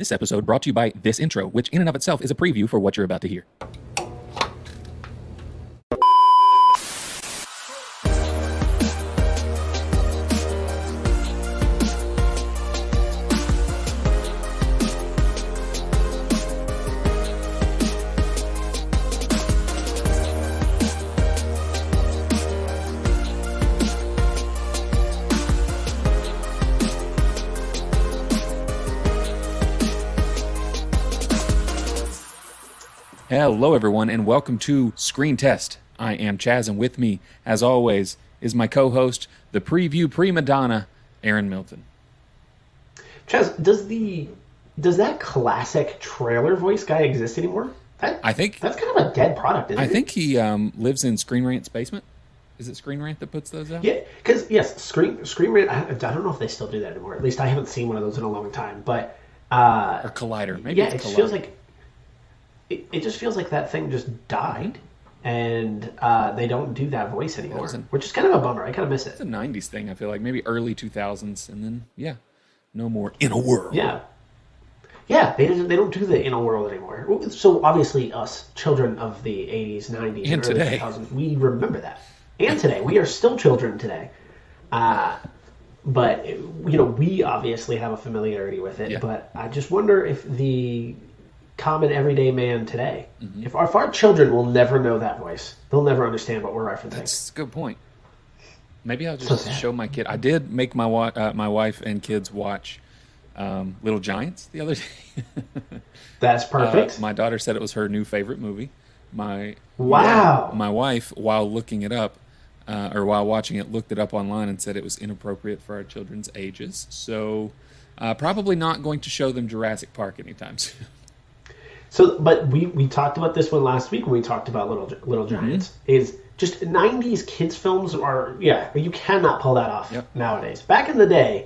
This episode brought to you by this intro, which in and of itself is a preview for what you're about to hear. Hello, everyone, and welcome to Screen Test. I am Chaz, and with me, as always, is my co-host, the preview prima donna, Aaron Milton. Chaz, does that classic trailer voice guy exist anymore? I think that's kind of a dead product, isn't it? I think he lives in Screen Rant's basement. Is it Screen Rant that puts those out? Yeah, because yes, Screen Rant. I don't know if they still do that anymore. At least I haven't seen one of those in a long time. But or Collider, maybe. Yeah, it's it Collider. just feels like it just feels like that thing just died, and they don't do that voice anymore, which is kind of a bummer. I kind of miss it. It's a '90s thing. I feel like maybe early 2000s, and then no more In a World. Yeah, they don't do the In a World anymore. So obviously, us children of the '80s, '90s, and early today 2000s, we remember that. And today, we are still children today. But we obviously have a familiarity with it. Yeah. But I just wonder if the common everyday man today, if our children will never know that voice, they'll never understand what we're referencing. That's a good point. Maybe I'll just show my kid. I did make my wife and kids watch Little Giants the other day. That's perfect. My daughter said it was her new favorite movie. My wife, while looking it up, or while watching it, looked it up online and said it was inappropriate for our children's ages. So probably not going to show them Jurassic Park anytime soon. So, but we talked about this one last week when we talked about Little Giants. Is just 90s kids films are you cannot pull that off nowadays. Back in the day,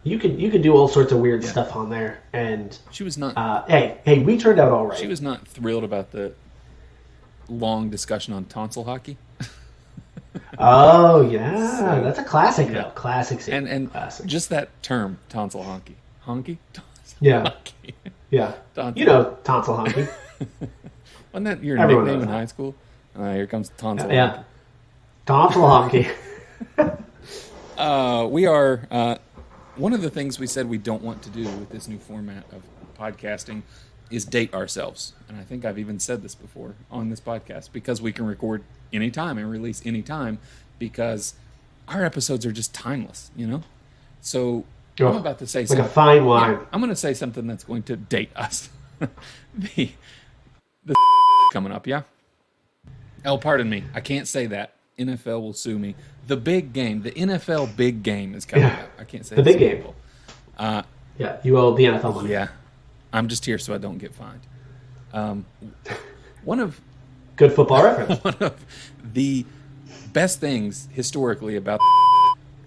you could do all sorts of weird stuff on there, and she was not. Hey, we turned out all right. She was not thrilled about the long discussion on tonsil hockey. Oh yeah, that's a classic though. Classic scene. And classic. Just that term, tonsil hockey. Honky? Tonsil hockey. Yeah. Tonsil. Tonsil honky. Wasn't that your Everyone nickname knows in high school? Here comes tonsil honky. Yeah. Tonsil honky. We are... one of the things we said we don't want to do with this new format of podcasting is date ourselves. And I think I've even said this before on this podcast, because we can record anytime and release anytime, because our episodes are just timeless, So I'm about to say something. Like a fine wine. Yeah, I'm going to say something that's going to date us. the coming up, yeah? Oh, pardon me. I can't say that. NFL will sue me. The big game, the NFL big game is coming up. I can't say the big game. You owe the NFL money. Yeah. I'm just here so I don't get fined. Good football reference. One of the best things historically about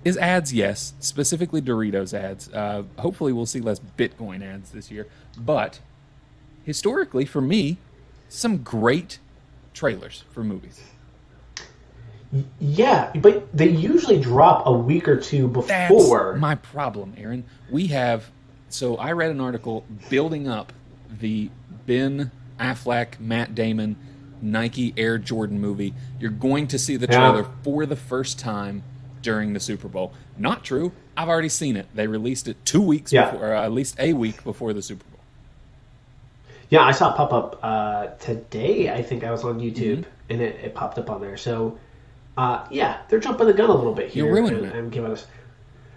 is ads, yes, specifically Doritos ads. Hopefully we'll see less Bitcoin ads this year. But historically, for me, some great trailers for movies. Yeah, but they usually drop a week or two before. That's my problem, Aaron. So I read an article building up the Ben Affleck, Matt Damon, Nike Air Jordan movie. You're going to see the trailer for the first time during the Super Bowl. Not true. I've already seen it. They released it 2 weeks before, or at least a week before the Super Bowl. Yeah, I saw it pop up today. I think I was on YouTube, and it popped up on there. So, they're jumping the gun a little bit here. You're ruining it. And giving us...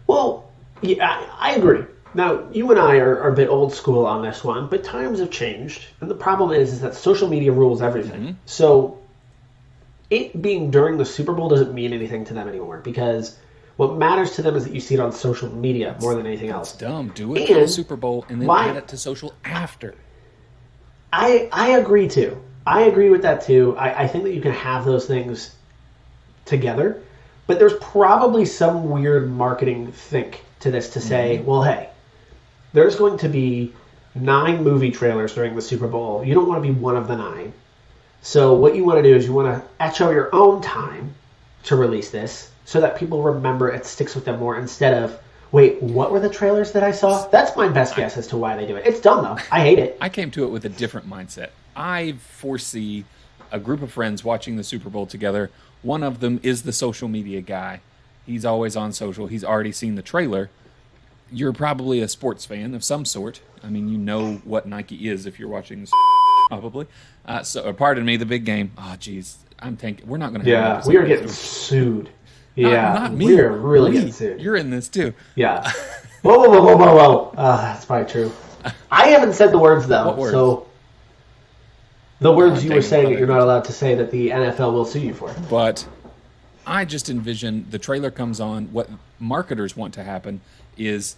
Well, yeah, I agree. Now, you and I are a bit old school on this one, but times have changed. And the problem is that social media rules everything. So it being during the Super Bowl doesn't mean anything to them anymore, because what matters to them is that you see it on social media more than anything else. That's dumb. Do it for the Super Bowl and then add it to social after. I agree, too. I agree with that, too. I think that you can have those things together, but there's probably some weird marketing think to this to say, well, hey, there's going to be 9 movie trailers during the Super Bowl. You don't want to be one of the 9. So what you want to do is you want to etch out your own time to release this so that people remember it sticks with them more, instead of, Wait, what were the trailers that I saw? That's my best guess as to why they do it. It's dumb, though. I hate it. I came to it with a different mindset. I foresee a group of friends watching the Super Bowl together. One of them is the social media guy. He's always on social. He's already seen the trailer. You're probably a sports fan of some sort. I mean, you know what Nike is if you're watching this, probably. Pardon me, the big game. Oh, geez. We're not going to have we are getting sued. Yeah, not me. We are really getting sued. You're in this, too. Yeah. Whoa. That's probably true. I haven't said the words, though. What words? So the words you were saying that you're not allowed to say that the NFL will sue you for. But I just envision the trailer comes on. What marketers want to happen is,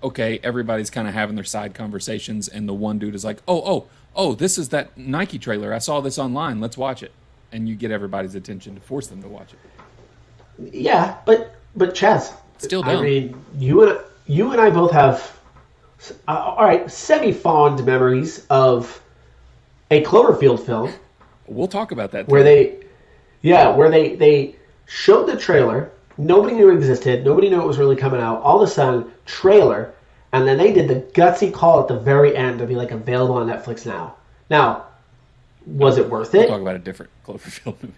okay, everybody's kind of having their side conversations, and the one dude is like, oh, this is that Nike trailer. I saw this online. Let's watch it. And you get everybody's attention to force them to watch it. Yeah, but Chaz, still dumb. I mean, you and I both have, all right, semi-fond memories of a Cloverfield film. We'll talk about that. Where they showed the trailer. Nobody knew it existed. Nobody knew it was really coming out. All of a sudden, trailer, and then they did the gutsy call at the very end to be like available on Netflix now. Now, was it worth it? We'll talk about a different Cloverfield movie.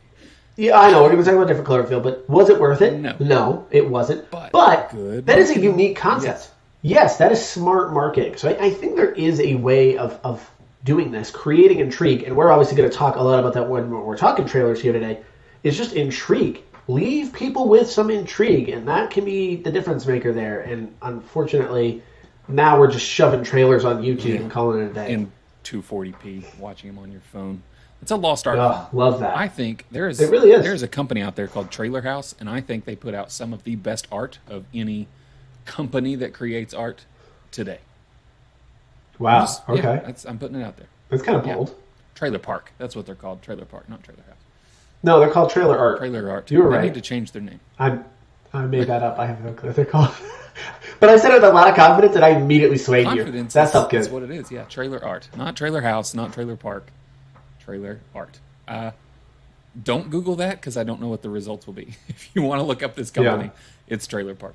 Yeah, I know. We're going to talk about a different Cloverfield, but was it worth it? No, it wasn't. But that is a unique concept. Yes, that is smart marketing. So I think there is a way of doing this, creating intrigue, and we're obviously going to talk a lot about that when we're talking trailers here today, is just intrigue. Leave people with some intrigue, and that can be the difference maker there. And unfortunately, now we're just shoving trailers on YouTube and calling it a day. In 240p, watching them on your phone. It's a lost art. Love that. I think it really is. There's a company out there called Trailer House, and I think they put out some of the best art of any company that creates art today. Wow. Okay. Yeah, I'm putting it out there. That's kind of bold. Yeah. Trailer Park. That's what they're called. Trailer Park, not Trailer House. No, they're called Trailer Art. Trailer Art. You were right. They need to change their name. I made that up. I have no clue what they're called. But I said it with a lot of confidence, and I immediately swayed you. That's up good. That's what it is. Yeah, Trailer Art, not Trailer House, not Trailer Park. Trailer Art. Don't Google that because I don't know what the results will be. If you want to look up this company, it's Trailer Park.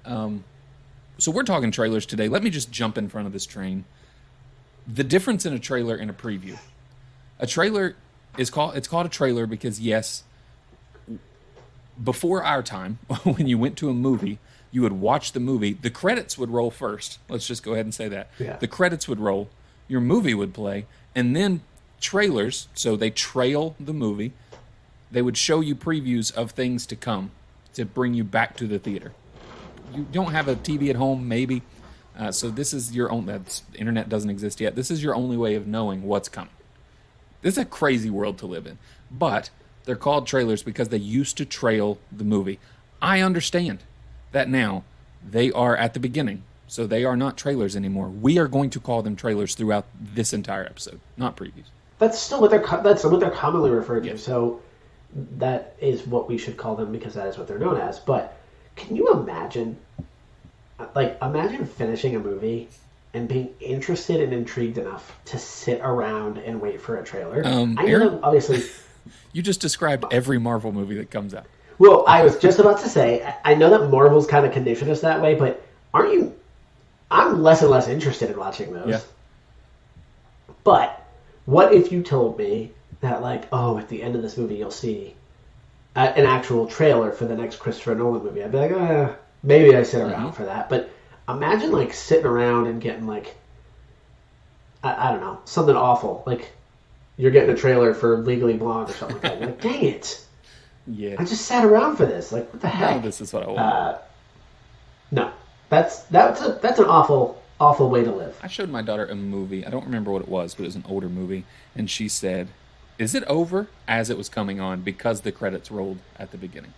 So we're talking trailers today. Let me just jump in front of this train. The difference in a trailer and a preview. A trailer is called a trailer because, yes, before our time, when you went to a movie, you would watch the movie. The credits would roll first. Let's just go ahead and say that. Yeah. The credits would roll. Your movie would play. And then trailers, so they trail the movie. They would show you previews of things to come to bring you back to the theater. You don't have a TV at home, maybe. So this is your own. Internet doesn't exist yet. This is your only way of knowing what's coming. This is a crazy world to live in. But they're called trailers because they used to trail the movie. I understand that now they are at the beginning. So they are not trailers anymore. We are going to call them trailers throughout this entire episode, not previews. That's still what they're commonly referred to. So that is what we should call them because that is what they're known as. But can you imagine finishing a movie and being interested and intrigued enough to sit around and wait for a trailer? I know Aaron, obviously. You just described every Marvel movie that comes out. Well, I was just about to say, I know that Marvel's kind of conditioned us that way, but aren't you? I'm less and less interested in watching those. Yeah. But what if you told me that, at the end of this movie you'll see an actual trailer for the next Christopher Nolan movie? I'd be like, maybe I sit around for that. But imagine sitting around and getting I don't know, something awful. You're getting a trailer for Legally Blonde or something like that. You're like, dang it. Yeah. I just sat around for this. What the heck? No, this is what I want. No. That's an awful way to live. I showed my daughter a movie. I don't remember what it was, but it was an older movie. And she said, "Is it over?" as it was coming on because the credits rolled at the beginning.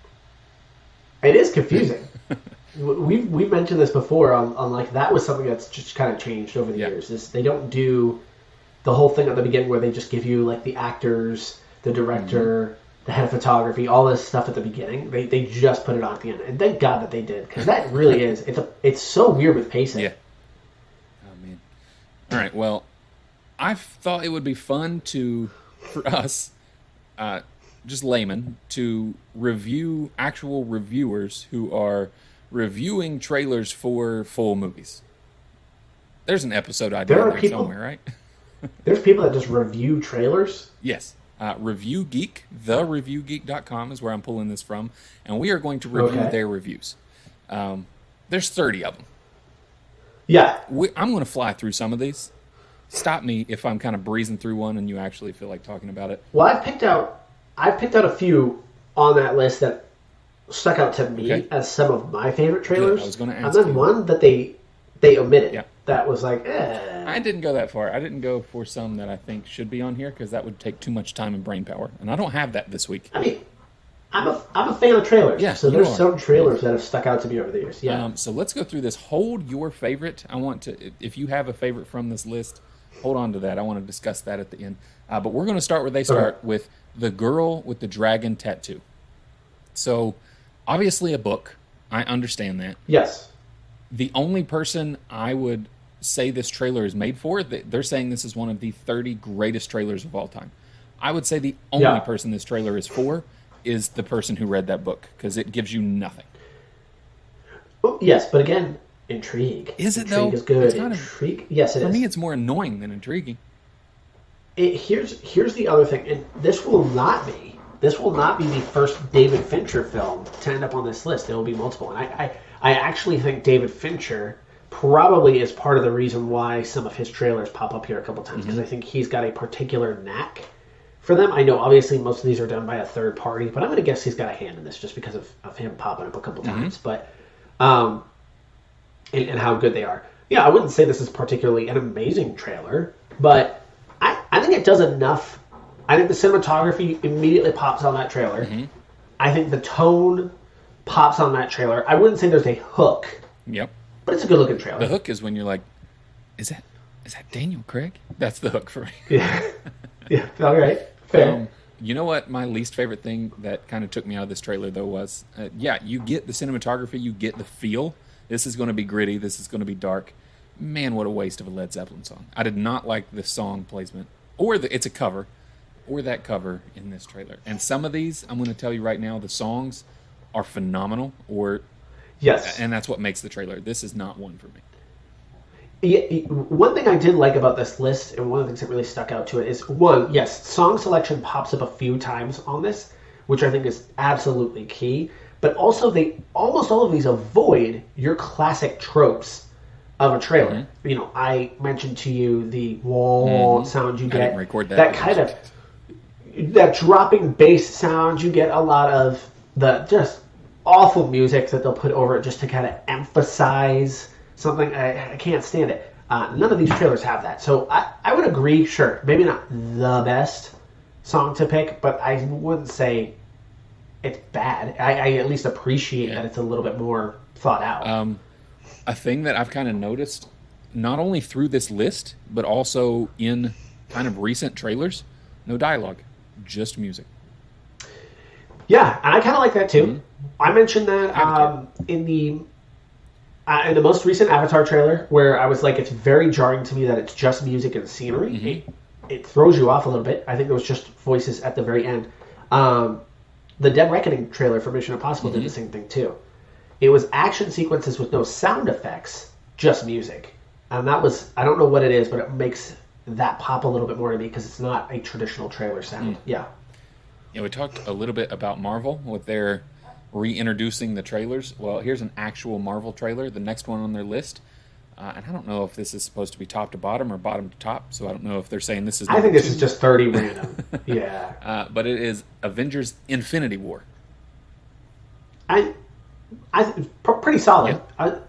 It is confusing. We've mentioned this before on that was something that's just kind of changed over the years. They don't do the whole thing at the beginning where they just give you the actors, the director, the head of photography, all this stuff at the beginning. They just put it on at the end, and thank God that they did because that really is it's so weird with pacing. Yeah. Oh man. All right. Well, I thought it would be fun for us, just laymen, to review actual reviewers who are reviewing trailers for full movies. There's an episode idea There are there people, somewhere, right? there's people that just review trailers. Yes. Review Geek, thereviewgeek.com is where I'm pulling this from, and we are going to review their reviews. There's 30 of them. Yeah. I'm going to fly through some of these. Stop me if I'm kind of breezing through one and you actually feel like talking about it. Well, I've picked out a few on that list that stuck out to me as some of my favorite trailers. Good. I was going to ask and then one that they omitted. Yeah. That was like, I didn't go that far. I didn't go for some that I think should be on here because that would take too much time and brain power, and I don't have that this week. I mean, I'm a fan of trailers. Yeah, so there's some trailers that have stuck out to me over the years. Yeah. So let's go through this. Hold your favorite. I want to, if you have a favorite from this list, hold on to that. I want to discuss that at the end. But we're going to start where they start with The Girl with the Dragon Tattoo. So, obviously a book. I understand that. Yes. The only person I would say this trailer is made for, they're saying this is one of the 30 greatest trailers of all time. I would say the only person this trailer is for is the person who read that book, because it gives you nothing. Well, yes, but again, intrigue. Is it, intrigue though? Is good. Intrigue? Yes, it is. For me, it's more annoying than intriguing. Here's the other thing, and this will not be the first David Fincher film to end up on this list. There will be multiple, and I actually think David Fincher probably is part of the reason why some of his trailers pop up here a couple times, because I think he's got a particular knack for them. I know obviously most of these are done by a third party, but I'm going to guess he's got a hand in this just because of him popping up a couple times. But and how good they are. Yeah, I wouldn't say this is particularly an amazing trailer, but I think it does enough. I think the cinematography immediately pops on that trailer. I think the tone pops on that trailer. I wouldn't say there's a hook. Yep. But it's a good-looking trailer. The hook is when you're like, is that Daniel Craig? That's the hook for me. Yeah. Yeah. All right. Fair. You know what my least favorite thing that kind of took me out of this trailer, though, was, you get the cinematography, you get the feel. This is going to be gritty. This is going to be dark. Man, what a waste of a Led Zeppelin song. I did not like the song placement. It's a cover. Or that cover in this trailer. And some of these, I'm going to tell you right now, the songs are phenomenal. Yes. And that's what makes the trailer. This is not one for me. Yeah, one thing I did like about this list, and one of the things that really stuck out to it is, one, yes, song selection pops up a few times on this, which I think is absolutely key. But also, almost all of these avoid your classic tropes of a trailer. You know, I mentioned to you the wall sound you get. I didn't record that. That kind of that dropping bass sound. You get a lot of the just awful music that they'll put over it just to kind of emphasize something. I can't stand it. None of these trailers have that. So I would agree, sure, maybe not the best song to pick, but I wouldn't say it's bad. I at least appreciate that it's a little bit more thought out. A thing that I've kind of noticed, not only through this list, but also in kind of recent trailers, no dialogue, just music. Yeah, and I kind of like that too. I mentioned that in the most recent Avatar trailer, where I was like, it's very jarring to me that it's just music and scenery. It throws you off a little bit. I think there was just voices at the very end. The Dead Reckoning trailer for Mission Impossible did the same thing too. It was action sequences with no sound effects, just music. And that was, I don't know what it is, but it makes that pop a little bit more to me because it's not a traditional trailer sound. Yeah. Yeah, we talked a little bit about Marvel with their reintroducing the trailers. Well, here's an actual Marvel trailer, the next one on their list. And I don't know if this is supposed to be top to bottom or bottom to top, so I don't know if they're saying this is... I think this is just 30 random. Yeah. But it is Avengers Infinity War. Pretty solid. Yeah.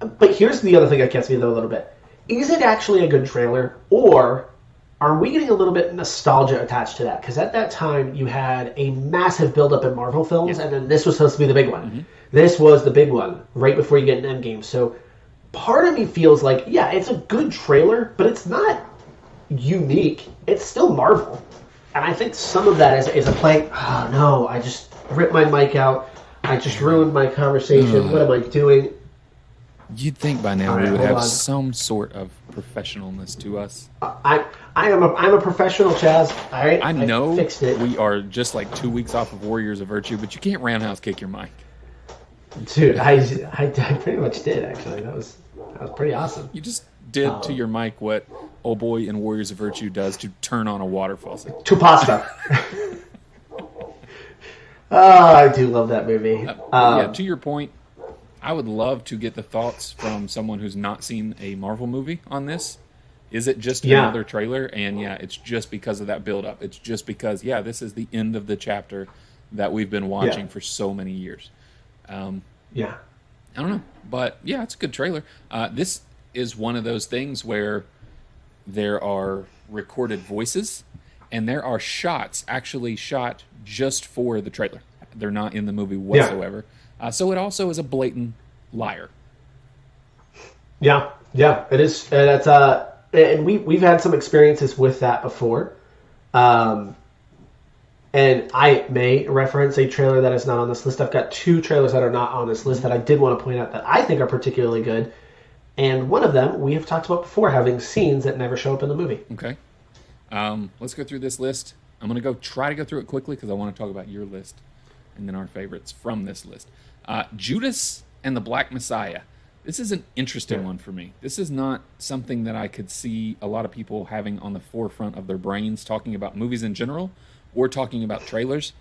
But here's the other thing that gets me though a little bit. Is it actually a good trailer, or are we getting a little bit nostalgia attached to that? Because at that time you had a massive buildup in Marvel films, and then this was supposed to be the big one. This was the big one right before you get an Endgame. So part of me feels like, yeah, it's a good trailer, but it's not unique. It's still Marvel. And I think some of that is a play, oh no, I just ripped my mic out. I just ruined my conversation. What am I doing? You'd think by now we would have some sort of professionalness to us. I'm a professional, Chaz. All right, I know fixed it. We are just like 2 weeks off of Warriors of Virtue, but you can't roundhouse kick your mic. Dude, I pretty much did actually. That was pretty awesome. You just did to your mic what Oh Boy in Warriors of Virtue does to turn on a water faucet. To pasta. Oh, I do love that movie. Yeah, to your point, I would love to get the thoughts from someone who's not seen a Marvel movie on this. Is it just another trailer? And yeah, it's just because of that build-up. It's just because, this is the end of the chapter that we've been watching for so many years. Yeah. I don't know. But yeah, it's a good trailer. This is one of those things where there are recorded voices and there are shots actually shot just for the trailer. They're not in the movie whatsoever. So it also is a blatant liar. Yeah, it is. That's and we've had some experiences with that before. And I may reference a trailer that is not on this list. I've got two trailers that are not on this list that I did want to point out that I think are particularly good. And one of them we have talked about before, having scenes that never show up in the movie. Okay. Let's go through this list. I'm going to try to go through it quickly because I want to talk about your list and then our favorites from this list. Judas and the Black Messiah. This is an interesting one for me. This is not something that I could see a lot of people having on the forefront of their brains talking about movies in general or talking about trailers.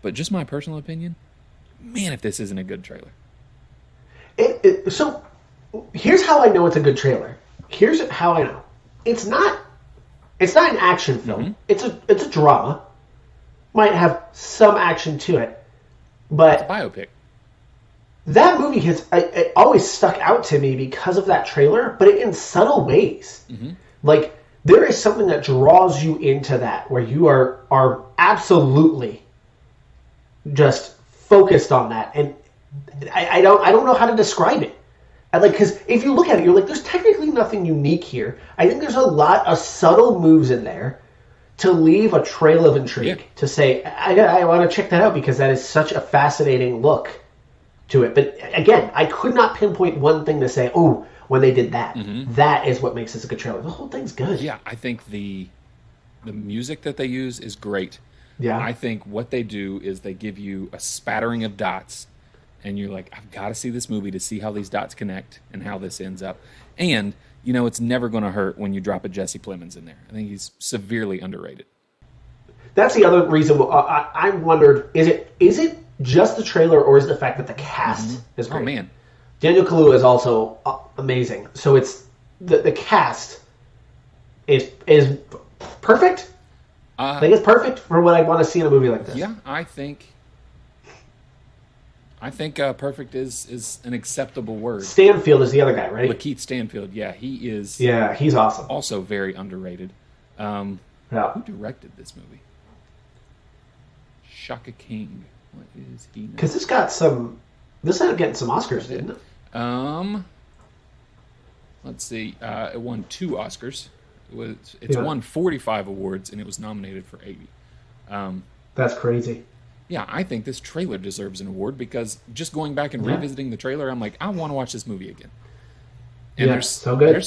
But just my personal opinion, man, if this isn't a good trailer. So here's how I know it's a good trailer. Here's how I know. It's not an action film. Mm-hmm. It's a drama. Might have some action to it. But it's a biopic. That movie it always stuck out to me because of that trailer, but in subtle ways. Mm-hmm. Like, there is something that draws you into that, where you are absolutely just focused on that. And I don't know how to describe it. Because if you look at it, you're like, there's technically nothing unique here. I think there's a lot of subtle moves in there to leave a trail of intrigue, to say, I want to check that out because that is such a fascinating look to it. But again, I could not pinpoint one thing to say, oh, when they did that, that is what makes this a good trailer. The whole thing's good. Yeah, I think the music that they use is great. Yeah. I think what they do is they give you a spattering of dots, and you're like, I've got to see this movie to see how these dots connect and how this ends up. And, it's never going to hurt when you drop a Jesse Plemons in there. I think he's severely underrated. That's the other reason I wondered, is it just the trailer, or is it the fact that the cast is great? Oh, man. Daniel Kaluuya is also amazing. So it's the cast is perfect. I think it's perfect for what I want to see in a movie like this. Yeah, I think perfect is an acceptable word. Stanfield is the other guy, right? Lakeith Stanfield, yeah, he is. Yeah, he's awesome. Also very underrated. Who directed this movie? Shaka King. What is he? Because this ended up getting some Oscars, didn't it? Let's see. It won 2 Oscars. It's won 45 awards, and it was nominated for 80. That's crazy. Yeah, I think this trailer deserves an award because just going back and revisiting the trailer, I'm like, I want to watch this movie again. And there's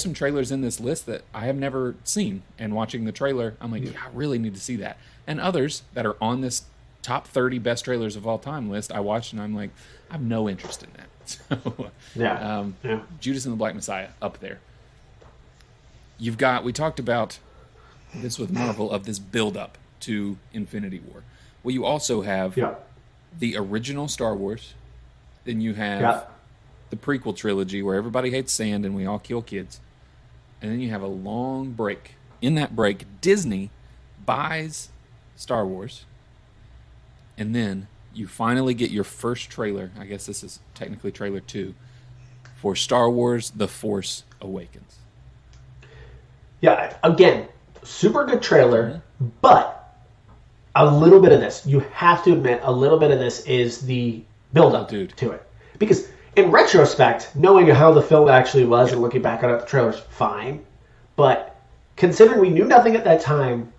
some trailers in this list that I have never seen, and watching the trailer, I'm like, I really need to see that. And others that are on this top 30 best trailers of all time list, I watched and I'm like, I have no interest in that. So, Judas and the Black Messiah up there. We talked about this with Marvel of this build-up to Infinity War. Well, you also have the original Star Wars. Then you have the prequel trilogy where everybody hates sand and we all kill kids. And then you have a long break. In that break, Disney buys Star Wars. And then you finally get your first trailer. I guess this is technically trailer 2 for Star Wars The Force Awakens. Yeah, again, super good trailer, but a little bit of this, you have to admit, a little bit of this is the build-up to it. Because in retrospect, knowing how the film actually was and looking back on it, the trailer's fine. But considering we knew nothing at that time,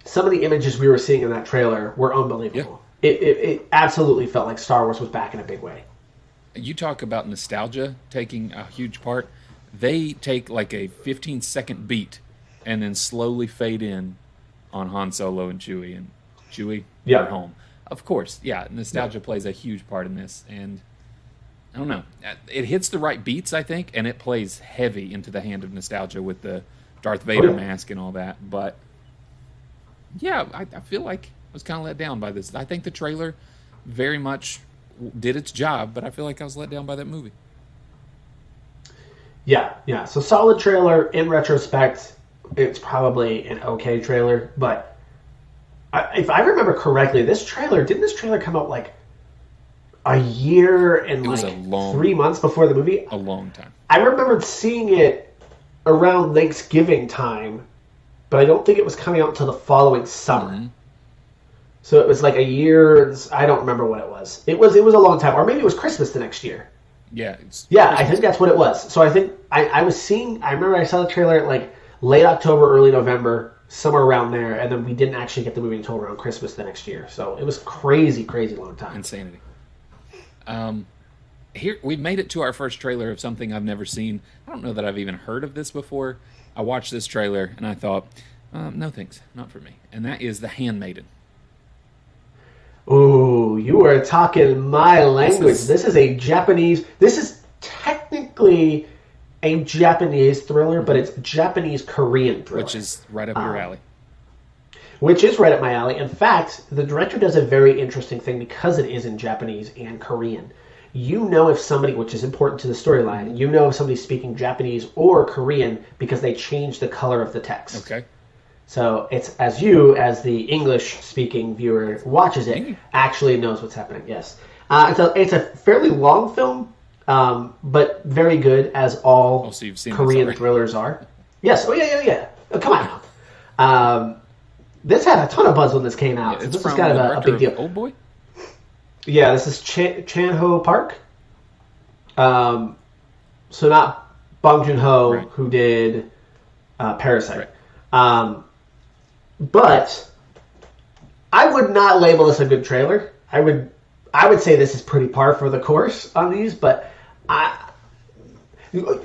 some of the images we were seeing in that trailer were unbelievable. Yeah. It absolutely felt like Star Wars was back in a big way. You talk about nostalgia taking a huge part. They take like a 15-second beat and then slowly fade in on Han Solo and Chewie, and Chewie, you're home. Of course, nostalgia plays a huge part in this, and I don't know. It hits the right beats, I think, and it plays heavy into the hand of nostalgia with the Darth Vader mask and all that. But yeah, I feel like I was kind of let down by this. I think the trailer very much did its job, but I feel like I was let down by that movie. Yeah. So solid trailer. In retrospect, it's probably an okay trailer. But if I remember correctly, didn't this trailer come out like a year and It was like a long, 3 months before the movie? A long time. I remembered seeing it around Thanksgiving time, but I don't think it was coming out until the following summer. Mm-hmm. So it was like a year. I don't remember what it was. It was a long time, or maybe it was Christmas the next year. Yeah. I think that's what it was. So I think I remember I saw the trailer at like late October, early November, somewhere around there, and then we didn't actually get the movie until around Christmas the next year. So it was crazy long time. Insanity. Here we've made it to our first trailer of something I've never seen. I don't know that I've even heard of this before. I watched this trailer and I thought, no thanks, not for me. And that is The Handmaiden. Ooh, you are talking my language. This is technically a Japanese thriller, but it's Japanese-Korean thriller. Which is right up your alley. Which is right up my alley. In fact, the director does a very interesting thing because it is in Japanese and Korean. You know if somebody, which is important to the storyline, you know if somebody's speaking Japanese or Korean because they change the color of the text. Okay. So it's as the English-speaking viewer watches it, actually knows what's happening. Yes, it's a fairly long film, but very good as all Korean thrillers are. Yes. Oh yeah. Oh, come on now. This had a ton of buzz when this came out. Yeah, this is kind of a big deal. Old Boy. Yeah, this is Chan-ho Park. So not Bong Joon-ho, right, who did Parasite. Right. But I would not label this a good trailer. I would say this is pretty par for the course on these, but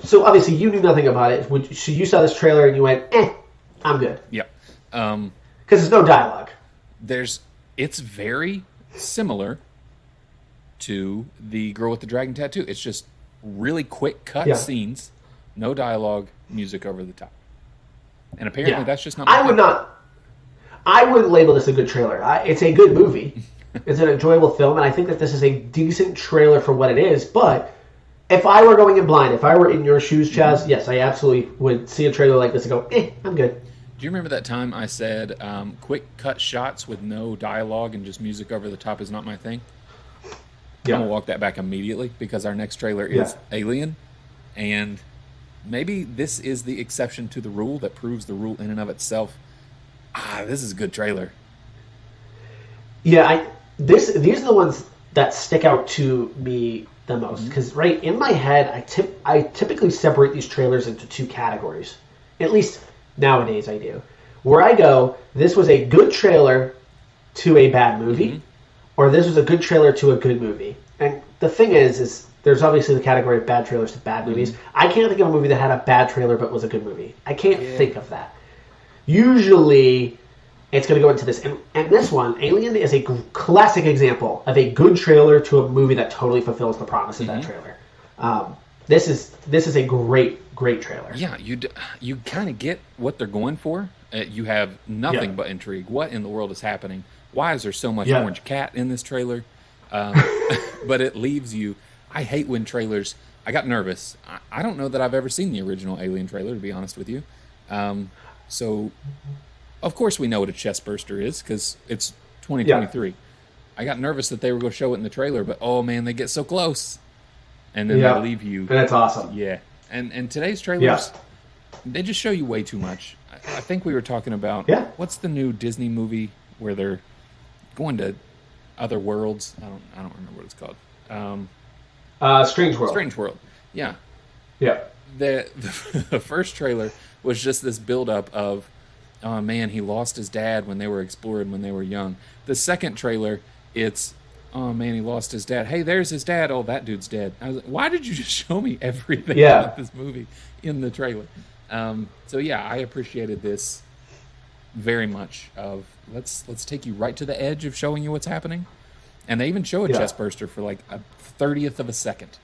so obviously you knew nothing about it. So you saw this trailer and you went, I'm good. Yeah. Because there's no dialogue. It's very similar to The Girl with the Dragon Tattoo. It's just really quick cut scenes, no dialogue, music over the top. And apparently that's just not my thing. I wouldn't label this a good trailer. It's a good movie. It's an enjoyable film, and I think that this is a decent trailer for what it is. But if I were going in blind, if I were in your shoes, Chaz, yes, I absolutely would see a trailer like this and go, I'm good. Do you remember that time I said quick cut shots with no dialogue and just music over the top is not my thing? Yeah. I'm going to walk that back immediately because our next trailer is Alien, and maybe this is the exception to the rule that proves the rule in and of itself. This is a good trailer. Yeah, these are the ones that stick out to me the most because right in my head, I typically separate these trailers into two categories. At least nowadays I do. Where I go, this was a good trailer to a bad movie, or this was a good trailer to a good movie. And the thing is there's obviously the category of bad trailers to bad movies. I can't think of a movie that had a bad trailer but was a good movie. I can't think of that. Usually, it's going to go into this. And this one, Alien, is a classic example of a good trailer to a movie that totally fulfills the promise of that trailer. This is a great trailer. Yeah, you kind of get what they're going for. You have nothing but intrigue. What in the world is happening? Why is there so much orange cat in this trailer? But it leaves you... I hate when trailers... I got nervous. I don't know that I've ever seen the original Alien trailer, to be honest with you. So, of course we know what a chest burster is, because it's 2023. Yeah. I got nervous that they were going to show it in the trailer, but oh man, they get so close. And then they leave you... And that's awesome. Yeah. And today's trailers, they just show you way too much. I think we were talking about... What's the new Disney movie where they're going to other worlds? I don't remember what it's called. Strange World. Strange World. Yeah. Yeah. The first trailer was just this build-up of, oh man, he lost his dad when they were exploring when they were young. The second trailer, it's, oh man, he lost his dad. Hey, there's his dad. Oh, that dude's dead. I was like, why did you just show me everything about this movie in the trailer? So yeah, I appreciated this very much. Of let's take you right to the edge of showing you what's happening, and they even show a chest burster for like a 30th of a second.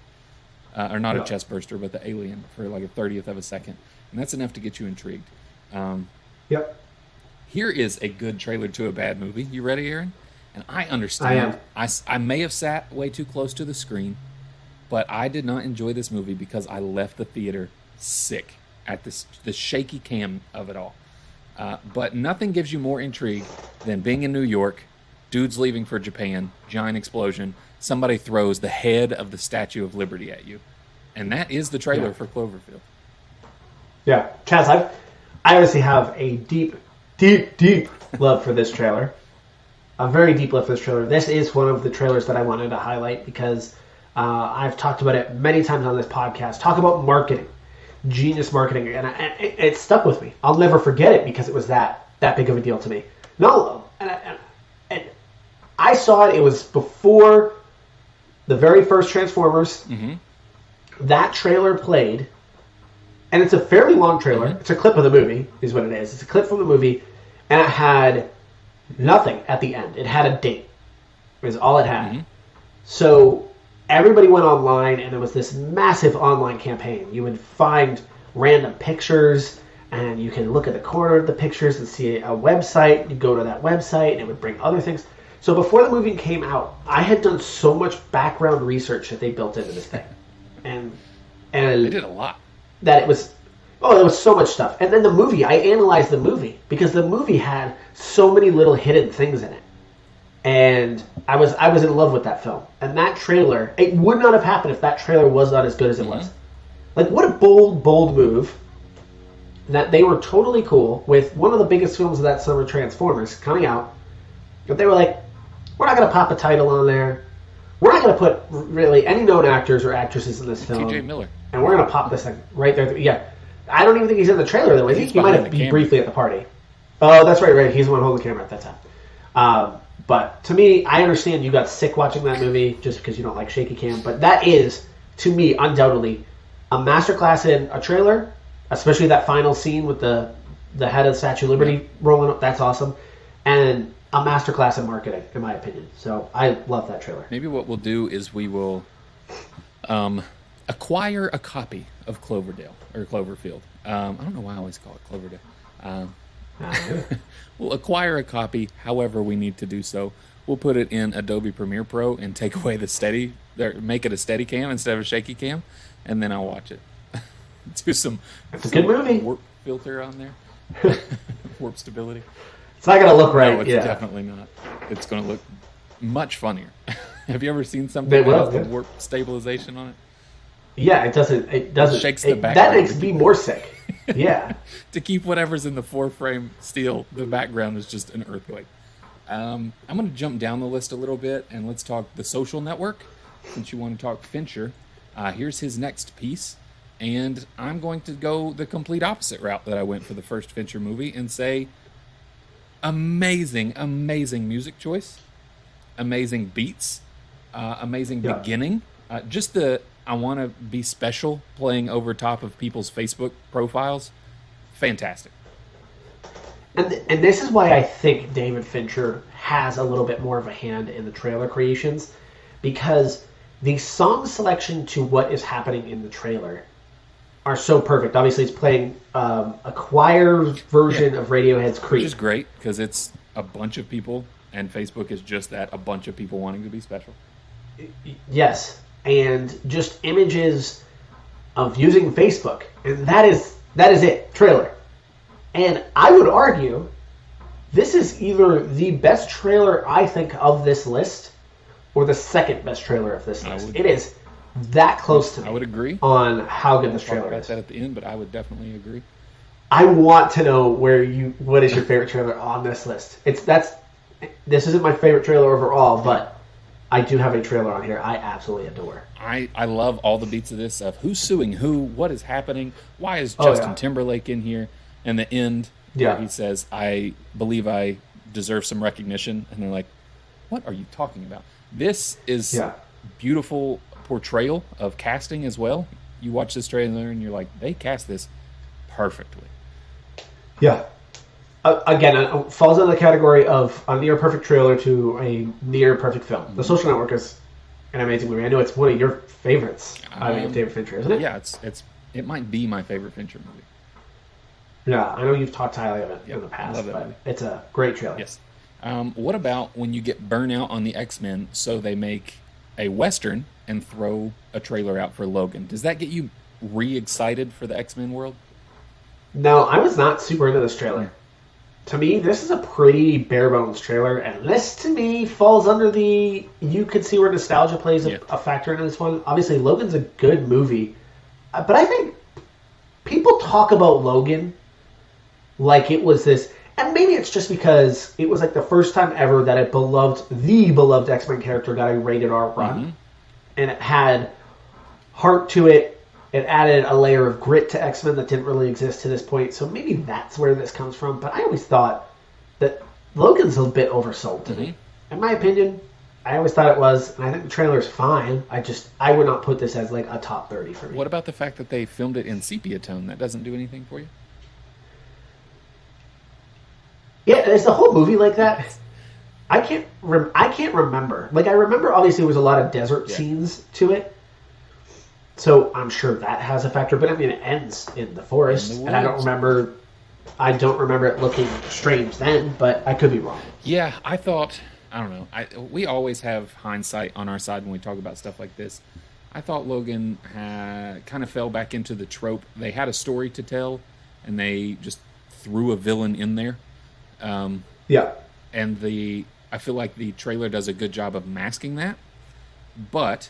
or not a chest burster, but the alien for like a 30th of a second, and that's enough to get you intrigued. Yep. Here is a good trailer to a bad movie. You ready, Aaron? And I understand. I am. I may have sat way too close to the screen, but I did not enjoy this movie because I left the theater sick at the shaky cam of it all. But nothing gives you more intrigue than being in New York, dudes leaving for Japan, giant explosion, somebody throws the head of the Statue of Liberty at you. And that is the trailer for Cloverfield. Yeah. Chaz, I obviously have a deep love for this trailer. A very deep love for this trailer. This is one of the trailers that I wanted to highlight because I've talked about it many times on this podcast. Talk about marketing. Genius marketing. And it stuck with me. I'll never forget it because it was that big of a deal to me. No. And I saw it. It was before the very first Transformers. Mm-hmm. That trailer played. And it's a fairly long trailer. Mm-hmm. It's a clip of the movie, is what it is. It's a clip from the movie. And it had nothing at the end. It had a date. It was all it had. Mm-hmm. So everybody went online, and there was this massive online campaign. You would find random pictures, and you can look at the corner of the pictures and see a website. You go to that website, and it would bring other things. So before the movie came out, I had done so much background research that they built into this thing. And they did a lot. That it was, there was so much stuff. And then the movie, I analyzed the movie because the movie had so many little hidden things in it. And I was in love with that film. And that trailer, it would not have happened if that trailer was not as good as it was. Like, what a bold move that they were totally cool with one of the biggest films of that summer, Transformers, coming out. But they were like, we're not going to pop a title on there. We're not going to put really any known actors or actresses in this film. T.J. Miller. And we're going to pop this thing right there. Yeah. I don't even think he's in the trailer, though, is he? He might have been briefly at the party. Oh, that's right. He's the one holding the camera at that time. But to me, I understand you got sick watching that movie just because you don't like shaky cam. But that is, to me, undoubtedly a masterclass in a trailer, especially that final scene with the head of the Statue of Liberty rolling up. That's awesome. And a masterclass in marketing, in my opinion. So I love that trailer. Maybe what we'll do is we will acquire a copy of Cloverdale or Cloverfield. I don't know why I always call it Cloverdale. We'll acquire a copy however we need to do so. We'll put it in Adobe Premiere Pro and take away make it a steady cam instead of a shaky cam, and then I'll watch it. Do some good movie. Warp filter on there. Warp stability. It's not going to look right. No, it's definitely not. It's going to look much funnier. Have you ever seen something with the warp stabilization on it? Yeah, it doesn't. It shakes the background. That makes me more sick. Yeah. To keep whatever's in the 4-frame still, the background is just an earthquake. I'm going to jump down the list a little bit, and let's talk The Social Network. Since you want to talk Fincher, here's his next piece. And I'm going to go the complete opposite route that I went for the first Fincher movie and say amazing music choice, amazing beats, amazing beginning. Just I want to be special playing over top of people's Facebook profiles. Fantastic. And this is why I think David Fincher has a little bit more of a hand in the trailer creations, because the song selection to what is happening in the trailer are so perfect. Obviously, it's playing a choir version of Radiohead's Creep. Which is great, because it's a bunch of people, and Facebook is just that, a bunch of people wanting to be special. Yes. And just images of using Facebook. And that is it. Trailer. And I would argue this is either the best trailer, I think, of this list, or the second best trailer of this list. It is that close to me. I would agree. On how good this trailer is. I'll that at the end, but I would definitely agree. I want to know what is your favorite trailer on this list. This isn't my favorite trailer overall, but I do have a trailer on here I absolutely adore. I love all the beats of this, of who's suing who, what is happening, why is Justin Timberlake in here, and the end where he says, I believe I deserve some recognition, and they're like, what are you talking about? This is beautiful portrayal of casting as well. You watch this trailer and you're like, they cast this perfectly. Yeah. Again, it falls into the category of a near perfect trailer to a near perfect film. The Social Network is an amazing movie. I know it's one of your favorites. David Fincher, isn't it? Yeah, it might be my favorite Fincher movie. Yeah, I know you've talked highly of it in the past, but movie. It's a great trailer. Yes. What about when you get burnout on the X-Men, so they make a Western and throw a trailer out for Logan? Does that get you re-excited for the X-Men world? No, I was not super into this trailer. To me, this is a pretty bare-bones trailer, and this, to me, falls under the... You could see where nostalgia plays a factor into this one. Obviously, Logan's a good movie, but I think people talk about Logan like it was this... And maybe it's just because it was like the first time ever that the beloved X-Men character got a rated R run. Mm-hmm. And it had heart to it. It added a layer of grit to X-Men that didn't really exist to this point. So maybe that's where this comes from. But I always thought that Logan's a bit oversold to me. In my opinion, I always thought it was. And I think the trailer's fine. I would not put this as like a top 30 for me. What about the fact that they filmed it in sepia tone? That doesn't do anything for you? Yeah, is the whole movie like that? I can't remember. Like, I remember obviously there was a lot of desert scenes to it. So I'm sure that has a factor. But I mean, it ends in the forest. And I don't remember it looking strange then, but I could be wrong. Yeah, I don't know. We always have hindsight on our side when we talk about stuff like this. I thought Logan kind of fell back into the trope. They had a story to tell, and they just threw a villain in there. And I feel like the trailer does a good job of masking that, but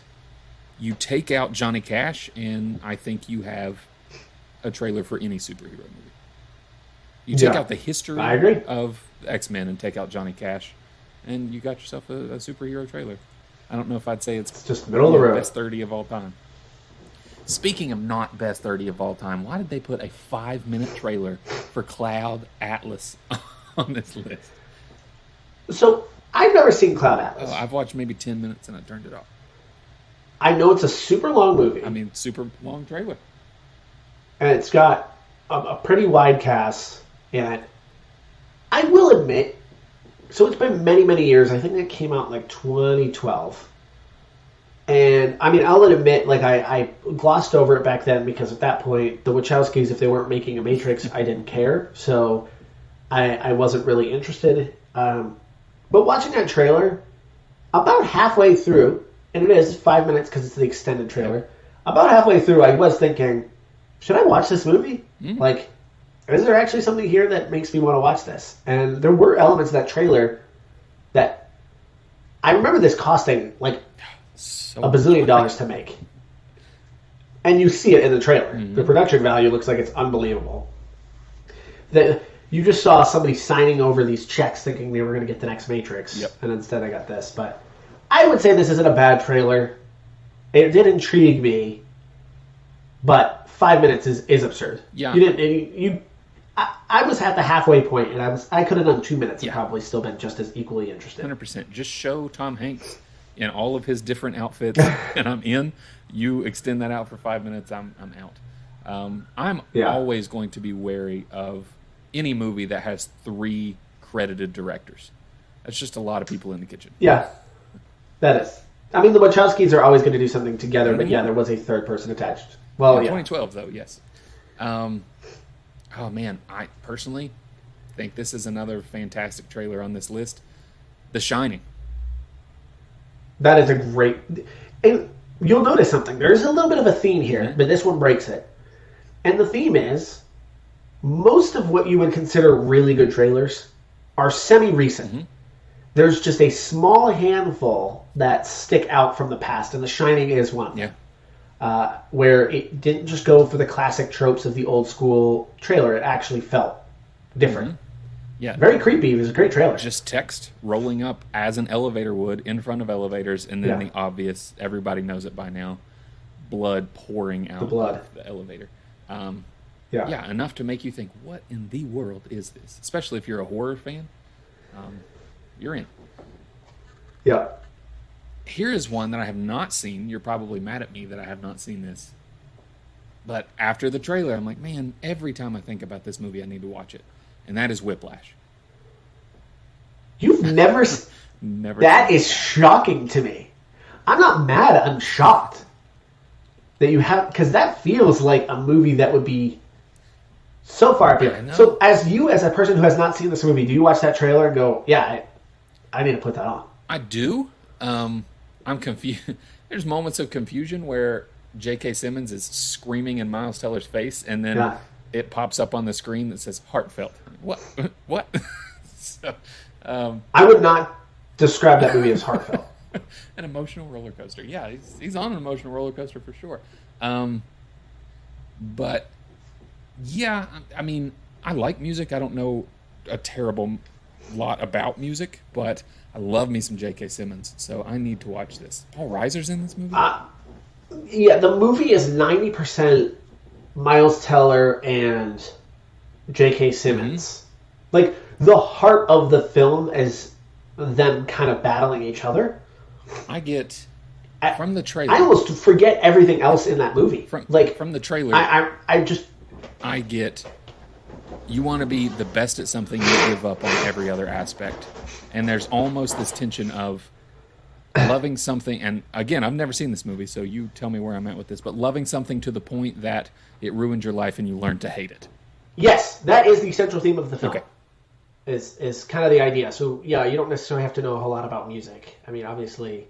you take out Johnny Cash, and I think you have a trailer for any superhero movie. You take out the history of X-Men and take out Johnny Cash, and you got yourself a superhero trailer. I don't know if I'd say it's just middle of the road. Best 30 of all time. Speaking of not best 30 of all time, why did they put a 5-minute trailer for Cloud Atlas on this list? So, I've never seen Cloud Atlas. I've watched maybe 10 minutes and I turned it off. I know it's a super long movie. I mean, super long trailer. And it's got a pretty wide cast in it. I will admit, so it's been many, many years. I think it came out in like 2012. And, I mean, I'll admit, like, I glossed over it back then because at that point, the Wachowskis, if they weren't making a Matrix, I didn't care. So, I wasn't really interested. But watching that trailer, about halfway through, and it is 5 minutes because it's the extended trailer, about halfway through, I was thinking, should I watch this movie? Like, is there actually something here that makes me want to watch this? And there were elements of that trailer that I remember this costing like $1 bazillion to make. And you see it in the trailer. The production value looks like it's unbelievable. You just saw somebody signing over these checks thinking they were going to get the next Matrix, and instead I got this. But I would say this isn't a bad trailer. It did intrigue me, but 5 minutes is absurd. Yeah, I was at the halfway point, and I could have done 2 minutes and probably still been just as equally interested. 100%. Just show Tom Hanks in all of his different outfits, and I'm in. You extend that out for 5 minutes, I'm out. I'm always going to be wary of any movie that has 3 credited directors. That's just a lot of people in the kitchen. Yeah, that is. I mean, the Wachowskis are always going to do something together, but there was a third person attached. Well, 2012, though, yes. Oh, man, I personally think this is another fantastic trailer on this list. The Shining. That is a great... And you'll notice something. There's a little bit of a theme here, but this one breaks it. And the theme is... most of what you would consider really good trailers are semi-recent. There's just a small handful that stick out from the past, and The Shining is one. Where it didn't just go for the classic tropes of the old school trailer. It actually felt different. Yeah, very creepy. It was a great trailer. Just text rolling up as an elevator would in front of elevators, and then the obvious, everybody knows it by now, blood pouring out of the elevator. Yeah, enough to make you think, what in the world is this? Especially if you're a horror fan. You're in. Yeah. Here is one that I have not seen. You're probably mad at me that I have not seen this. But after the trailer, I'm like, man, every time I think about this movie, I need to watch it. And that is Whiplash. You've never... Never. That is shocking to me. I'm not mad. I'm shocked that you have, because that feels like a movie that would be so far appealing. So, as a person who has not seen this movie, do you watch that trailer and go, "Yeah, I need to put that on"? I do. I'm confused. There's moments of confusion where J.K. Simmons is screaming in Miles Teller's face, and then it pops up on the screen that says "heartfelt." What? What? So, I would not describe that movie as heartfelt. An emotional roller coaster. Yeah, he's on an emotional roller coaster for sure. But yeah, I mean, I like music. I don't know a terrible lot about music, but I love me some J.K. Simmons, so I need to watch this. Paul Reiser's in this movie? Yeah, the movie is 90% Miles Teller and J.K. Simmons. Like, the heart of the film is them kind of battling each other. I get from the trailer. I almost forget everything else in that movie. From the trailer, I get you want to be the best at something, you give up on every other aspect, and there's almost this tension of loving something. And again, I've never seen this movie, so you tell me where I'm at with this. But loving something to the point that it ruined your life and you learn to hate it. Yes, that is the central theme of the film. Okay. Is kind of the idea. So, yeah, you don't necessarily have to know a whole lot about music. I mean, obviously,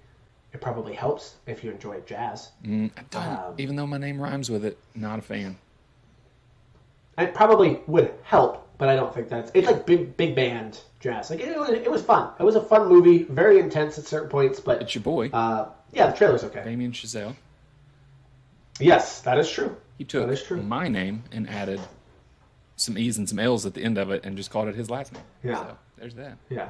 it probably helps if you enjoy jazz. I don't. Even though my name rhymes with it, not a fan. It probably would help, but I don't think that's... It's like big band jazz. Like, it was fun. It was a fun movie, very intense at certain points, but... It's your boy. Yeah, the trailer's okay. Damien Chazelle. Yes, that is true. He took my name and added some E's and some L's at the end of it and just called it his last name. Yeah. So, there's that. Yeah.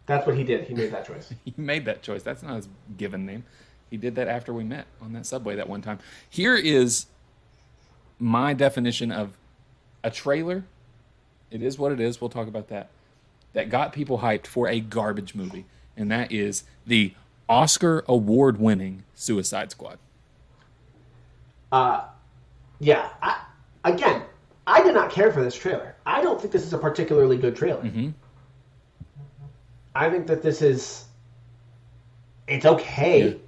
That's what he did. He made that choice. He made that choice. That's not his given name. He did that after we met on that subway that one time. Here is my definition of a trailer. It is what it is. We'll talk about that. That got people hyped for a garbage movie. And that is the Oscar award-winning Suicide Squad. Yeah. Again, I did not care for this trailer. I don't think this is a particularly good trailer. Mm-hmm. I think that it's okay,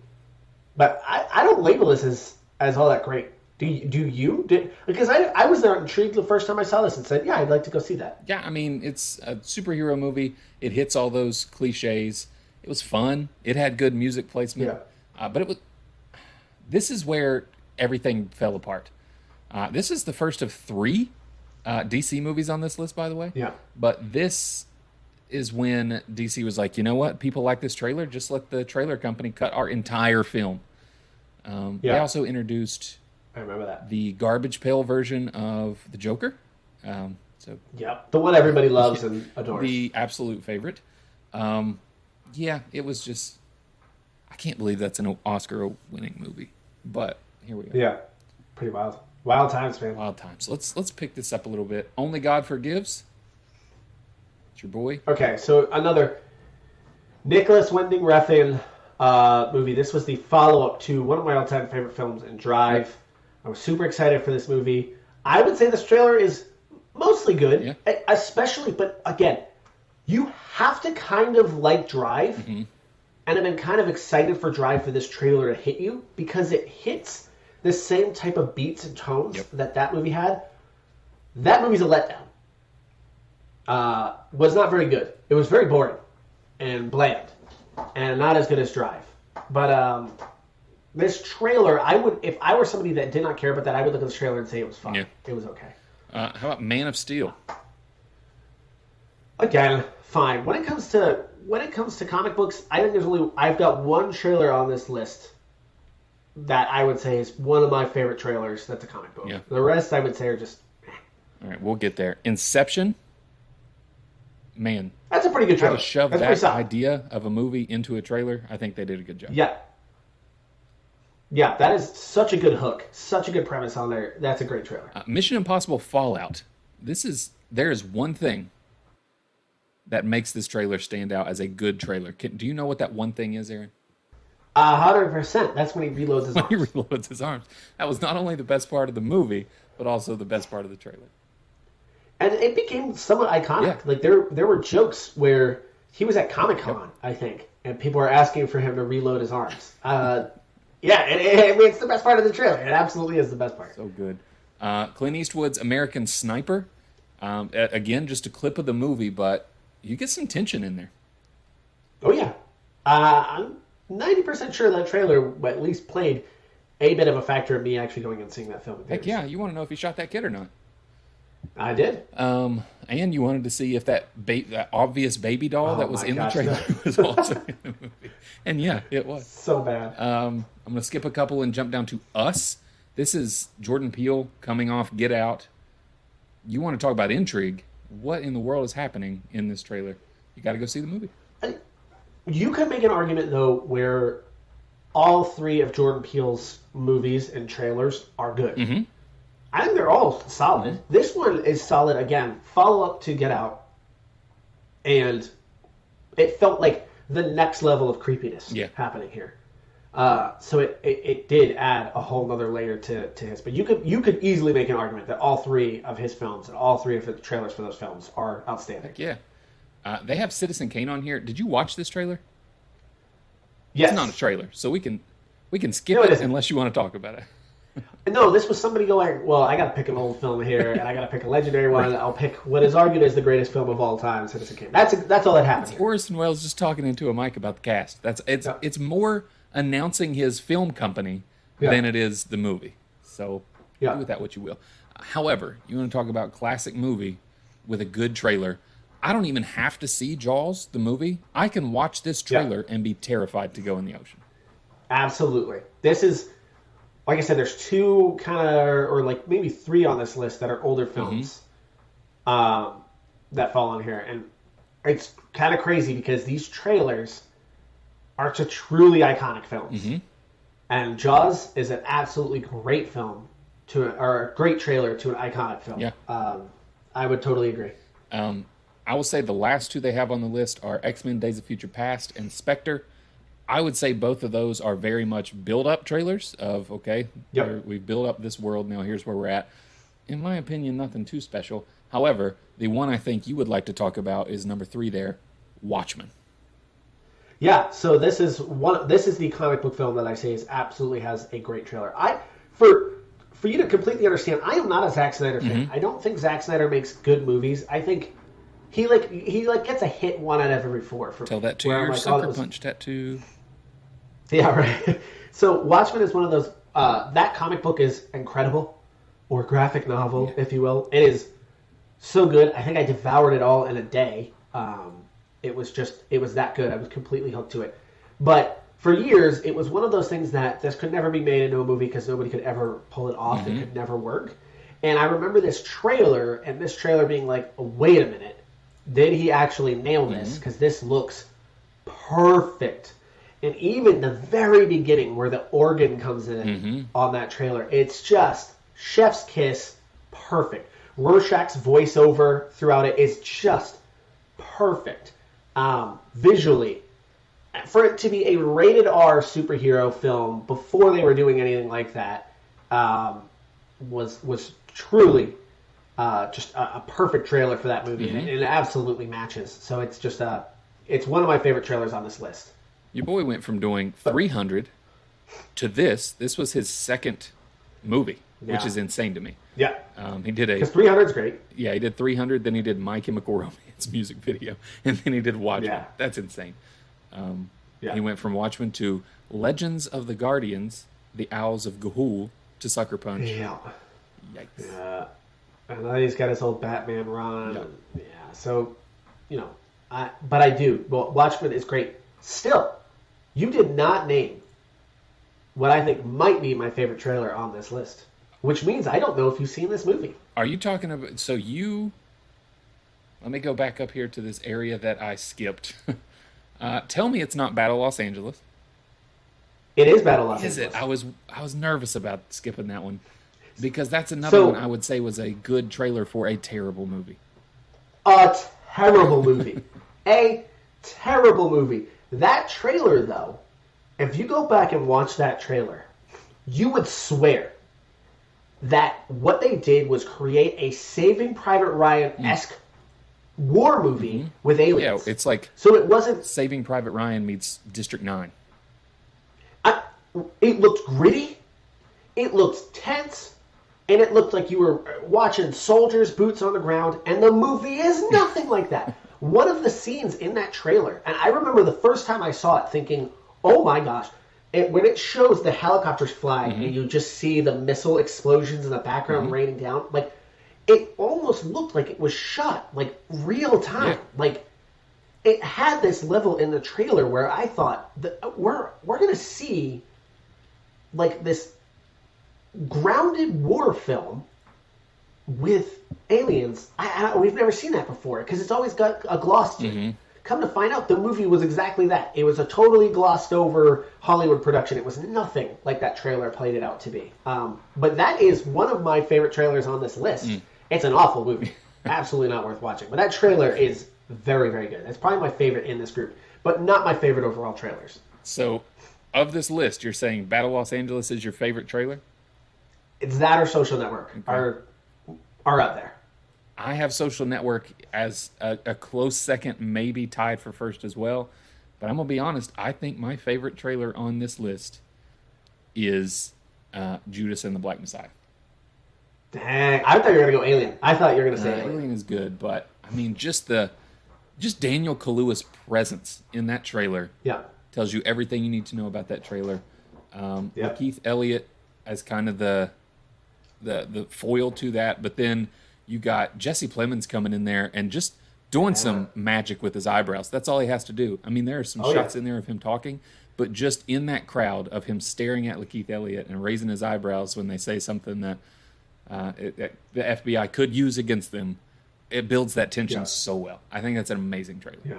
but I don't label this as all that great. Do you? Because I was intrigued the first time I saw this and said, yeah, I'd like to go see that. Yeah, I mean, it's a superhero movie. It hits all those cliches. It was fun. It had good music placement. Yeah. But this is where everything fell apart. This is the first of 3 DC movies on this list, by the way. Yeah. But this is when DC was like, you know what? People like this trailer. Just let the trailer company cut our entire film. They also introduced... I remember that. The garbage pail version of the Joker. The one everybody loves and adores. The absolute favorite. It was just... I can't believe that's an Oscar-winning movie. But here we go. Yeah, pretty wild. Wild times, man. Wild times. Let's pick this up a little bit. Only God Forgives. It's your boy. Okay, so another Nicholas Winding Refn movie. This was the follow-up to one of my all-time favorite films, in Drive. I was super excited for this movie. I would say this trailer is mostly good, especially, but again, you have to kind of like Drive, and I've been kind of excited for Drive for this trailer to hit you, because it hits the same type of beats and tones that movie had. That movie's a letdown. Was not very good. It was very boring and bland, and not as good as Drive. But this trailer, if I were somebody that did not care about that, I would look at this trailer and say it was fine. Yeah. It was okay. How about Man of Steel? Again, fine. When it comes to comic books, I think I've got one trailer on this list that I would say is one of my favorite trailers. That's a comic book. Yeah. The rest I would say are just... All right, we'll get there. Inception. Man, that's a pretty good trailer. How to shove that idea of a movie into a trailer, I think they did a good job. Yeah, that is such a good hook. Such a good premise on there. That's a great trailer. Mission Impossible Fallout. There is one thing that makes this trailer stand out as a good trailer. Do you know what that one thing is, Aaron? 100%. That's when he reloads his arms. When he reloads his arms. That was not only the best part of the movie, but also the best part of the trailer. And it became somewhat iconic. Yeah. Like there were jokes where he was at Comic-Con, I think, and people are asking for him to reload his arms. Yeah, it's the best part of the trailer. It absolutely is the best part. So good. Clint Eastwood's American Sniper. Again, just a clip of the movie, but you get some tension in there. Oh, yeah. I'm 90% sure that trailer at least played a bit of a factor in me actually going and seeing that film. Heck yeah, you want to know if he shot that kid or not. I did. And you wanted to see if that obvious baby doll that was in the trailer was also in the movie. And yeah, it was. So bad. I'm going to skip a couple and jump down to Us. This is Jordan Peele coming off Get Out. You want to talk about intrigue. What in the world is happening in this trailer? You got to go see the movie. You could make an argument, though, where all three of Jordan Peele's movies and trailers are good. Mm-hmm. I think they're all solid. Mm-hmm. This one is solid, again, follow-up to Get Out. And it felt like the next level of creepiness happening here. So it did add a whole other layer to his. But you could easily make an argument that all three of his films and all three of the trailers for those films are outstanding. Heck yeah. They have Citizen Kane on here. Did you watch this trailer? Yes. It's not a trailer, so we can skip it unless you want to talk about it. No, this was somebody going, well, I got to pick an old film here, and I got to pick a legendary one. I'll pick what is argued as the greatest film of all time, Citizen Kane. That's all that happened. It's Orson Welles just talking into a mic about the cast. It's more announcing his film company than it is the movie. So do with that what you will. However, you want to talk about classic movie with a good trailer. I don't even have to see Jaws, the movie. I can watch this trailer and be terrified to go in the ocean. Absolutely. This is, like I said, there's two kind of, or like maybe three on this list that are older films that fall on here. And it's kind of crazy because these trailers are to truly iconic films. Mm-hmm. And Jaws is an absolutely great film, or a great trailer to an iconic film. Yeah. I would totally agree. I will say the last two they have on the list are X-Men Days of Future Past and Spectre. I would say both of those are very much build-up trailers of, we've built up this world, now here's where we're at. In my opinion, nothing too special. However, the one I think you would like to talk about is number 3 there, Watchmen. Yeah, so this is the comic book film that I say absolutely has a great trailer. For you to completely understand, I am not a Zack Snyder fan. Mm-hmm. I don't think Zack Snyder makes good movies. I think he gets a hit 1 out of every 4. Tell that to your sucker punch tattoo. Yeah, right. So Watchmen is one of those. That comic book is incredible, or graphic novel, if you will. It is so good. I think I devoured it all in a day. It was that good. I was completely hooked to it. But for years, it was one of those things that this could never be made into a movie because nobody could ever pull it off. Mm-hmm. It could never work. And I remember this trailer, and this trailer being like, oh, wait a minute. Did he actually nail this? Because this looks perfect. And even the very beginning where the organ comes in on that trailer, it's just chef's kiss, perfect. Rorschach's voiceover throughout it is just perfect. Visually, for it to be a rated R superhero film before they were doing anything like that, was truly just a perfect trailer for that movie, and it absolutely matches. So it's just it's one of my favorite trailers on this list. Your boy went from doing 300 to this. This was his second movie, which is insane to me. Yeah. He did because 300 is great. Yeah, he did 300, then he did My Chemical Romance music video, and then he did Watchmen. Yeah. That's insane. He went from Watchmen to Legends of the Guardians, The Owls of Ga'Hoole, to Sucker Punch. Yeah. Yikes. Yeah. And then he's got his old Batman run. Yep. Yeah. So, but I do. Well, Watchmen is great. Still, you did not name what I think might be my favorite trailer on this list, which means I don't know if you've seen this movie. Are you talking about... So let me go back up here to this area that I skipped. Tell me it's not Battle Los Angeles. It is Battle Los Angeles. Is it? I was nervous about skipping that one because that's another one I would say was a good trailer for a terrible movie. A terrible movie. A terrible movie. That trailer, though, if you go back and watch that trailer, you would swear that what they did was create a Saving Private Ryan-esque war movie with aliens. Yeah, it's like so it wasn't Saving Private Ryan meets District 9. It looked gritty, it looked tense, and it looked like you were watching soldiers, boots on the ground, and the movie is nothing like that. One of the scenes in that trailer, and I remember the first time I saw it thinking, oh my gosh, when it shows the helicopters flying and you just see the missile explosions in the background raining down, like, it almost looked like it was shot, like, real time. Yeah. Like, it had this level in the trailer where I thought, we're going to see, like, this grounded war film with aliens. We've never seen that before because it's always got a gloss to it. Come to find out, the movie was exactly that. It was a totally glossed over Hollywood production. It was nothing like that trailer played it out to be. But that is one of my favorite trailers on this list. It's an awful movie. Absolutely not worth watching. But that trailer is very, very good. It's probably my favorite in this group, but not my favorite overall trailers. So, of this list, you're saying Battle Los Angeles is your favorite trailer? It's that or Social Network are up there. I have Social Network as a close second, maybe tied for first as well. But I'm going to be honest, I think my favorite trailer on this list is Judas and the Black Messiah. Dang, I thought you were going to go Alien. I thought you were going to say Alien is good, but I mean, just Daniel Kaluuya's presence in that trailer tells you everything you need to know about that trailer. Keith Elliott as kind of the foil to that, but then you got Jesse Plemons coming in there and just doing some magic with his eyebrows. That's all he has to do. I mean, there are some shots in there of him talking, but just in that crowd of him staring at Lakeith Elliott and raising his eyebrows when they say something that the FBI could use against them, it builds that tension so well. I think that's an amazing trailer. Yeah,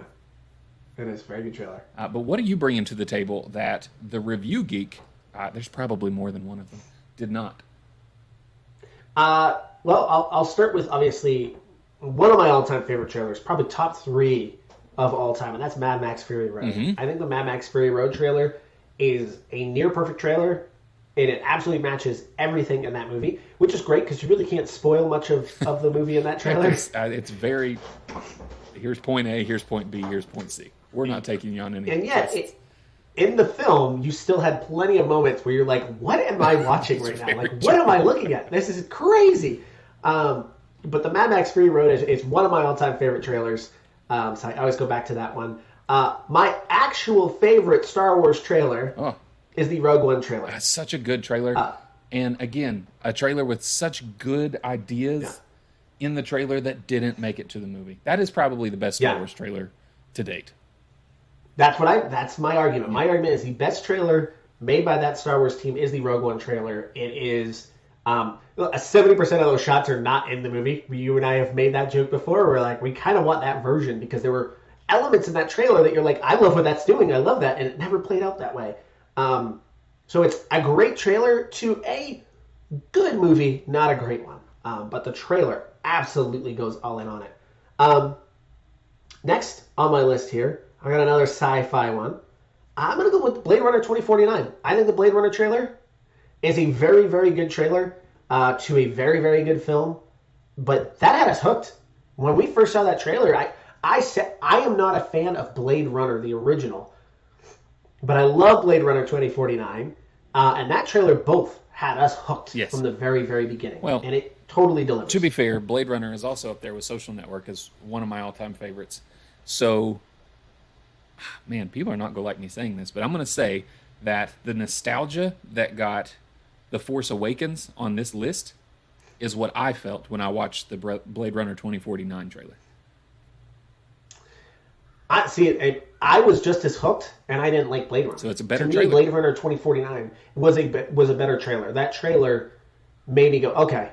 it is a very good trailer. But what are you bringing to the table that the Review Geek, there's probably more than one of them, did not? Well, I'll start with, obviously, one of my all-time favorite trailers, probably top 3 of all time, and that's Mad Max Fury Road. I think the Mad Max Fury Road trailer is a near-perfect trailer, and it absolutely matches everything in that movie, which is great because you really can't spoil much of the movie in that trailer. It's very, here's point A, here's point B, here's point C. We're not taking you on any. And yet, in the film, you still had plenty of moments where you're like, what am I watching right now? Like, what am I looking at? This is crazy. But the Mad Max Fury Road is one of my all-time favorite trailers. So I always go back to that one. My actual favorite Star Wars trailer is the Rogue One trailer. That's such a good trailer. And again, a trailer with such good ideas in the trailer that didn't make it to the movie. That is probably the best Star Wars trailer to date. That's my argument. My argument is the best trailer made by that Star Wars team is the Rogue One trailer. It is 70% of those shots are not in the movie. You and I have made that joke before. We're like, we kind of want that version because there were elements in that trailer that you're like, I love what that's doing. I love that, and it never played out that way. So it's a great trailer to a good movie, not a great one. But the trailer absolutely goes all in on it. Next on my list here, I got another sci-fi one. I'm going to go with Blade Runner 2049. I think the Blade Runner trailer is a very, very good trailer to a very, very good film. But that had us hooked. When we first saw that trailer, I said, I am not a fan of Blade Runner, the original. But I love Blade Runner 2049. And that trailer both had us hooked from the very, very beginning. Well, and it totally delivers. To be fair, Blade Runner is also up there with Social Network as one of my all-time favorites. So, man, people are not going to like me saying this, but I'm going to say that the nostalgia that got The Force Awakens on this list is what I felt when I watched the Blade Runner 2049 trailer. I was just as hooked, and I didn't like Blade Runner. So it's a better to trailer. Me, Blade Runner 2049 was a better trailer. That trailer made me go, okay,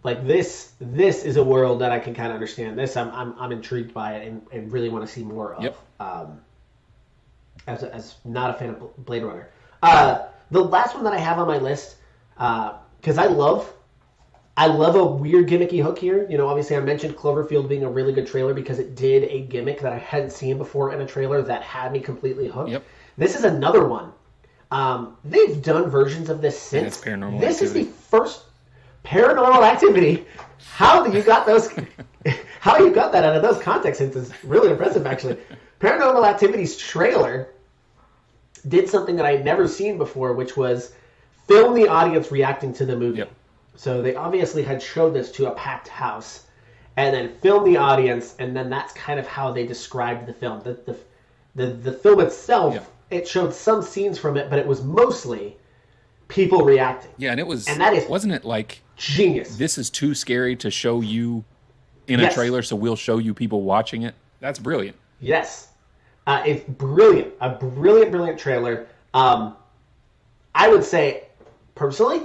like this is a world that I can kind of understand. This I'm intrigued by it and really want to see more of. Yep. As not a fan of Blade Runner. The last one that I have on my list, because I love a weird gimmicky hook here. You know, obviously I mentioned Cloverfield being a really good trailer because it did a gimmick that I hadn't seen before in a trailer that had me completely hooked. Yep. This is another one. They've done versions of this since. Paranormal This Activity. is the first Paranormal Activity. How you got those? How you got that out of those context hints is really impressive, actually. Paranormal Activity's trailer did something that I'd never seen before, which was film the audience reacting to the movie. Yep. So they obviously had showed this to a packed house, and then film the audience, and then that's kind of how they described the film. The film itself, it showed some scenes from it, but it was mostly people reacting. Yeah, and wasn't it like genius? This is too scary to show you in a trailer, so we'll show you people watching it. That's brilliant. Yes. It's brilliant. A brilliant trailer. I would say, personally,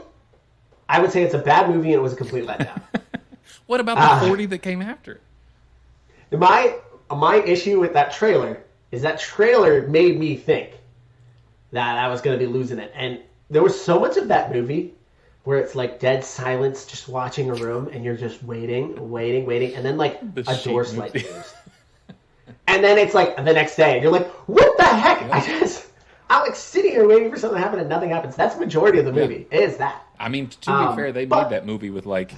it's a bad movie and it was a complete letdown. What about the 40 that came after it? My issue with that trailer is that trailer made me think that I was going to be losing it. And there was so much of that movie where it's like dead silence, just watching a room, and you're just waiting, and then like a door slightly moves. And then it's like the next day, and you're like, what the heck? Yeah. I'm like sitting here waiting for something to happen and nothing happens. That's the majority of the movie. It is that. I mean, to be fair, they made that movie with like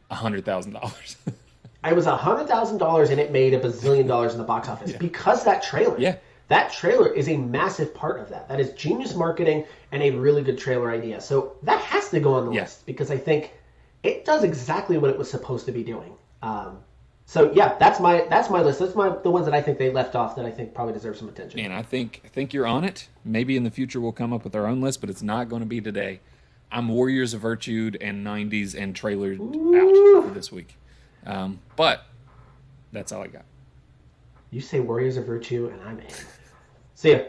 $100,000. It was $100,000 and it made $1 bazillion in the box office because that trailer. Yeah. That trailer is a massive part of that. That is genius marketing and a really good trailer idea. So that has to go on the list because I think it does exactly what it was supposed to be doing. So yeah, that's my list. That's the ones that I think they left off that I think probably deserve some attention. And I think you're on it. Maybe in the future we'll come up with our own list, but it's not going to be today. I'm Warriors of Virtue and 90s and trailer out for this week. But that's all I got. You say Warriors of Virtue and I'm in. See ya.